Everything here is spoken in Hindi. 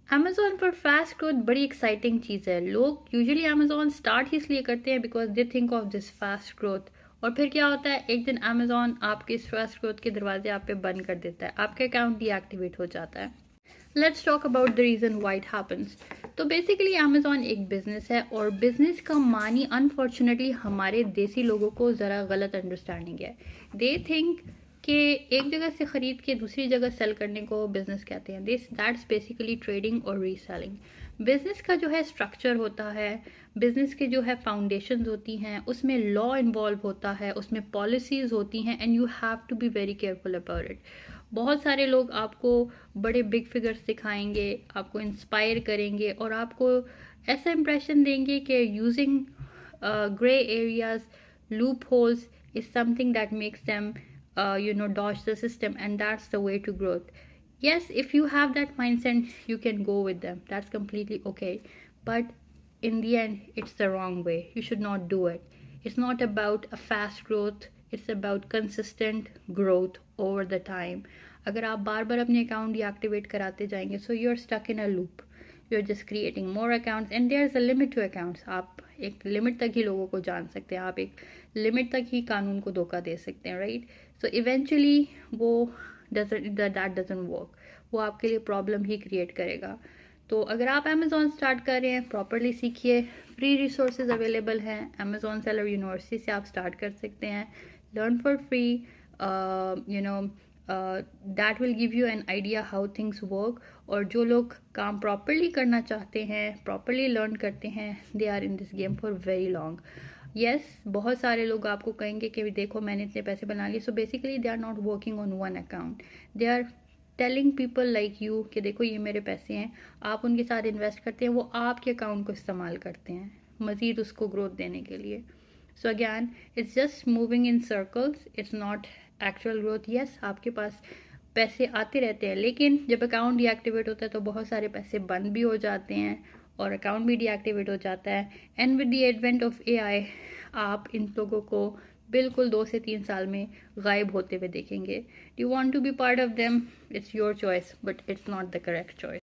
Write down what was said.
अमेजोन पर फास्ट ग्रोथ बड़ी एक्साइटिंग चीज़ है। लोग यूजुअली अमेजोन स्टार्ट ही इसलिए करते हैं because they think of this fast growth. और फिर क्या होता है, एक दिन अमेजोन आपके इस फास्ट ग्रोथ के दरवाजे आप पे बंद कर देता है, आपका अकाउंट डीएक्टिवेट हो जाता है। Let's talk about the reason why it happens. तो बेसिकली अमेजोन एक बिजनेस है, और बिजनेस का मानी अनफॉर्चुनेटली हमारे देसी लोगों को ज़रा गलत अंडरस्टैंडिंग है। दे थिंक कि एक जगह से ख़रीद के दूसरी जगह सेल करने को बिज़नेस कहते हैं। दिस दैट्स बेसिकली ट्रेडिंग और रीसेलिंग। बिज़नेस का जो है स्ट्रक्चर होता है, बिज़नेस के जो है फाउंडेशंस होती हैं, उसमें लॉ इन्वॉल्व होता है, उसमें पॉलिसीज़ होती हैं, and you have to be very careful about it. बहुत सारे लोग आपको बड़े बिग फिगर्स दिखाएंगे, आपको इंस्पायर करेंगे और आपको ऐसा इंप्रेशन देंगे कि using grey areas, loop holes is something that makes them dodge the system, and that's the way to growth. Yes, if you have that mindset, you can go with them, that's completely okay, but in the end it's the wrong way. You should not do it. It's not about a fast growth, it's about consistent growth over the time. अगर आप बार बार अपने अकाउंट डीएक्टिवेट कराते जाएंगे, so you are stuck in a loop, you are just creating more accounts, and there is a limit to accounts. आप एक लिमिट तक ही लोगों को जान सकते हैं, आप एक लिमिट तक ही कानून को धोखा दे सकते हैं, राइट? सो इवेंचुअली वो दैट डजंट वर्क, वो आपके लिए प्रॉब्लम ही क्रिएट करेगा। तो अगर आप अमेजोन स्टार्ट कर रहे हैं, प्रॉपरली सीखिए, फ्री रिसोर्सेज अवेलेबल हैं। अमेजोन सेलर यूनिवर्सिटी से आप स्टार्ट कर सकते हैं, learn for free, that will give you an idea how things work. और जो लोग काम प्रॉपरली करना चाहते हैं, प्रॉपरली लर्न करते हैं, they are in this game for very long. Yes, बहुत सारे लोग आपको कहेंगे कि देखो मैंने इतने पैसे बना लिए, so basically they are not working on one account, they are telling people like you कि देखो ये मेरे पैसे हैं, आप उनके साथ इन्वेस्ट करते हैं, वो आपके अकाउंट को इस्तेमाल करते हैं मज़ीद उसको ग्रोथ देने के लिए। So again it's just moving in circles, it's not actual growth. Yes, आपके पास पैसे आते रहते हैं, लेकिन जब अकाउंट डीएक्टिवेट होता है तो बहुत सारे पैसे बंद भी हो जाते हैं और अकाउंट भी डीएक्टिवेट हो जाता है। And with the advent of AI आप इन लोगों को बिल्कुल 2 से 3 साल में गायब होते हुए देखेंगे। You want to be part of them, it's your choice, but it's not the correct choice.